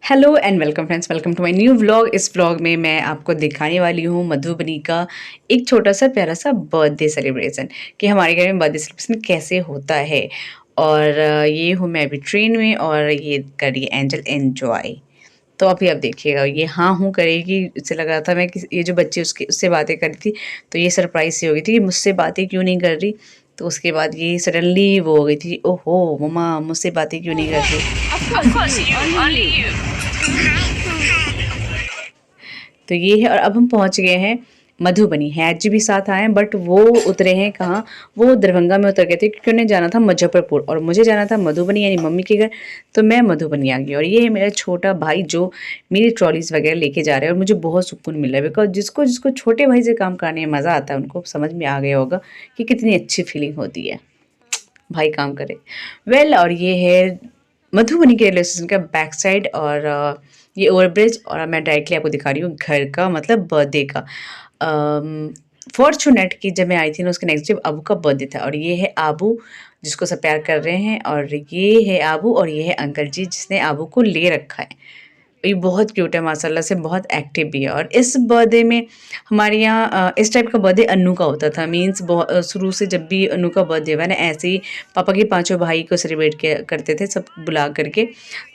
Hello and welcome friends, welcome to my new vlog. इस vlog में मैं आपको दिखाने वाली हूँ मधुबनी का एक छोटा सा प्यारा सा बर्थडे सेलिब्रेशन कि हमारे घर में बर्थडे सेलिब्रेशन कैसे होता है। और ये हूँ मैं अभी ट्रेन में और ये कर रही है एंजल एन्जॉय। तो अभी आप देखिएगा ये हाँ हूँ करेगी। इससे लग रहा था मैं कि ये जो बच्ची उससे बातें कर रही थी तो ये सरप्राइज सी हो गई थी कि मुझसे बातें क्यों नहीं कर रही। तो उसके बाद ये सडनली वो हो गई थी, ओहो मम्मा मुझसे बातें क्यों नहीं कर रही। Of course, you, only you. तो ये है। और अब हम पहुंच गए हैं मधुबनी। हैज जी भी साथ आए हैं बट वो उतरे हैं कहाँ, वो दरभंगा में उतर गए थे क्योंकि उन्हें जाना था मुजफ्फरपुर और मुझे जाना था मधुबनी यानी मम्मी के घर। तो मैं मधुबनी आ गई और ये है मेरा छोटा भाई जो मेरी ट्रॉलीज वगैरह लेके जा रहे हैं और मुझे बहुत सुकून मिला है बिकॉज जिसको जिसको छोटे भाई से काम करने में मज़ा आता है उनको समझ में आ गया होगा कि कितनी अच्छी फीलिंग होती है भाई काम करे। और ये है मधुबनी के रेलवे स्टेशन का बैक साइड और ये ओवरब्रिज। और मैं डायरेक्टली आपको दिखा रही हूँ घर का मतलब बर्थडे का। फॉर्चूनेट की जब मैं आई थी ना उसके नेक्स्ट डे आबू का बर्थडे था और ये है आबू जिसको सब प्यार कर रहे हैं और ये है आबू और ये है अंकल जी जिसने आबू को ले रखा है। ये बहुत क्यूट है माशाल्लाह से, बहुत एक्टिव भी है। और इस बर्थडे में हमारे यहाँ इस टाइप का बर्थडे अन्नू का होता था। मीन्स शुरू से जब भी अन्नू का बर्थडे हुआ ना ऐसे ही पापा के पांचों भाई को सेलिब्रेट करते थे सब बुला करके।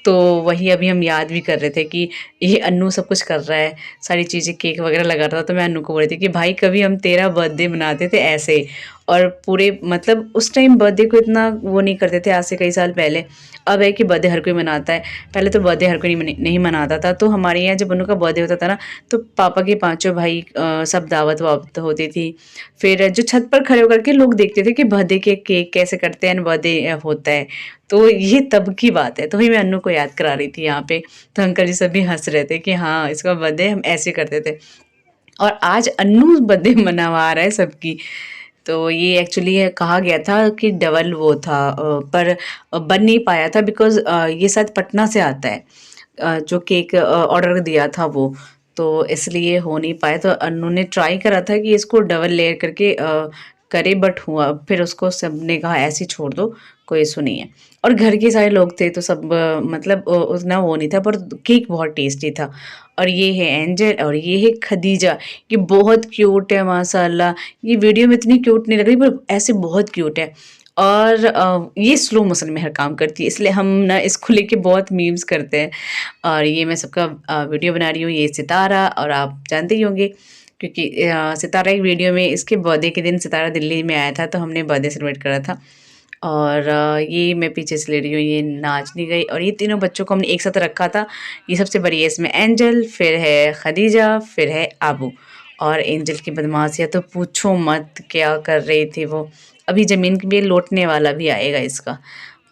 तो वही अभी हम याद भी कर रहे थे कि ये अन्नू सब कुछ कर रहा है, सारी चीज़ें केक वगैरह लगा रहा था। तो मैं अन्नू को बोल रही थी कि भाई कभी हम तेरा बर्थडे मनाते थे ऐसे। और पूरे मतलब उस टाइम बर्थडे को इतना वो नहीं करते थे, आज से कई साल पहले। अब है कि बर्थडे हर कोई मनाता है, पहले तो बर्थडे हर कोई नहीं मनाता था। तो हमारे यहाँ जब उनका बर्थडे होता था ना तो पापा के पांचों भाई सब दावत वावत होती थी। फिर जो छत पर खड़े होकर के लोग देखते थे कि बर्थडे के केक कैसे करते हैं, बर्थडे होता है। तो ये तब की बात है। तो ही मैं अन्नू को याद करा रही थी यहाँ पे। तो अंकल जी सब भी हंस रहे थे कि हाँ इसका बर्थडे हम ऐसे करते थे और आज अन्नू बर्थडे मनावा रहा है सबकी। तो ये एक्चुअली कहा गया था कि डबल वो था पर बन नहीं पाया था बिकॉज़ ये शायद पटना से आता है जो केक ऑर्डर दिया था वो। तो इसलिए हो नहीं पाया। तो अनु ने ट्राई करा था कि इसको डबल लेयर करके करे बट हुआ फिर उसको सबने कहा ऐसे ही छोड़ दो, कोई इशू नहीं है। और घर के सारे लोग थे तो सब मतलब उतना वो नहीं था पर केक बहुत टेस्टी था। और ये है एंजल और ये है खदीजा। ये बहुत क्यूट है माशाल्लाह। ये वीडियो में इतनी क्यूट नहीं लग रही पर ऐसे बहुत क्यूट है। और ये स्लो मोशन में हर काम करती है इसलिए हम ना इसको लेके बहुत मीम्स करते हैं। और ये मैं सबका वीडियो बना रही हूँ। ये सितारा और आप जानते ही होंगे क्योंकि सितारा एक वीडियो में इसके बर्थडे के दिन सितारा दिल्ली में आया था तो हमने बर्थडे सेलिब्रेट करा था। और ये मैं पीछे से ले रही हूँ, ये नाचनी गई। और ये तीनों बच्चों को हमने एक साथ रखा था। ये सबसे बड़ी है इसमें एंजल, फिर है खदीजा, फिर है आबू। और एंजल की बदमाशियाँ तो पूछो मत क्या कर रही थी वो। अभी ज़मीन पे लौटने वाला भी आएगा इसका।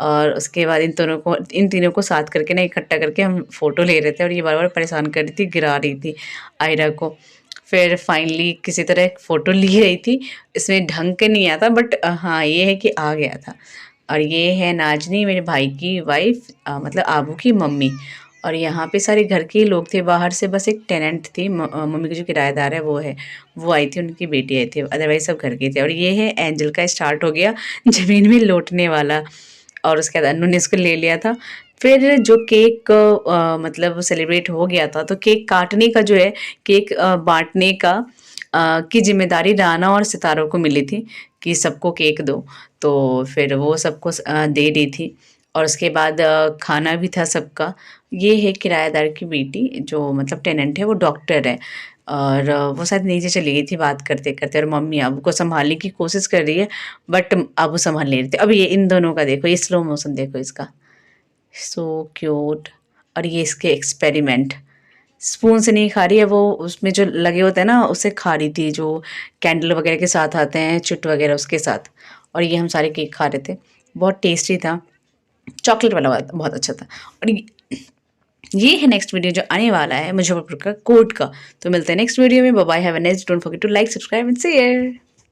और उसके बाद इन तीनों को साथ करके ना इकट्ठा करके हम फ़ोटो ले रहे थे और ये बार बार परेशान कर रही थी, गिरा रही थी आयरा को। फिर फाइनली किसी तरह एक फ़ोटो ली रही थी। इसमें ढंग के नहीं आता बट हाँ ये है कि आ गया था। और ये है नाजनी मेरे भाई की वाइफ मतलब आबू की मम्मी। और यहाँ पे सारे घर के ही लोग थे, बाहर से बस एक टेनेंट थी मम्मी की जो किराएदार है वो आई थी, उनकी बेटी आई थी, अदरवाइज सब घर के थे। और ये है एंजल का स्टार्ट हो गया ज़मीन में लौटने वाला। और उसके बाद अन्नू ने इसको ले लिया था। फिर जो केक मतलब सेलिब्रेट हो गया था तो केक काटने का जो है केक बांटने का की जिम्मेदारी राना और सितारों को मिली थी कि सबको केक दो। तो फिर वो सबको दे दी थी। और उसके बाद खाना भी था सबका। ये है किराएदार की बेटी जो मतलब टेनेंट है, वो डॉक्टर है। और वो शायद नीचे चली गई थी बात करते करते और मम्मी अबू को संभालने की कोशिश कर रही है बट अबू संभाल नहीं रहे थे। अब ये इन दोनों का देखो, ये स्लो मोशन देखो इसका, सो क्यूट। और ये इसके एक्सपेरिमेंट, स्पून से नहीं खा रही है वो, उसमें जो लगे होते हैं ना उससे खा रही थी, जो कैंडल वगैरह के साथ आते हैं चिट वगैरह उसके साथ। और ये हम सारे केक खा रहे थे, बहुत टेस्टी था, चॉकलेट वाला बहुत अच्छा था। और ये है नेक्स्ट वीडियो जो आने वाला है मुजफ्फरपुर का कोर्ट का। तो मिलते हैं नेक्स्ट वीडियो में। Bye bye, have a nice, don't forget to like, subscribe and share.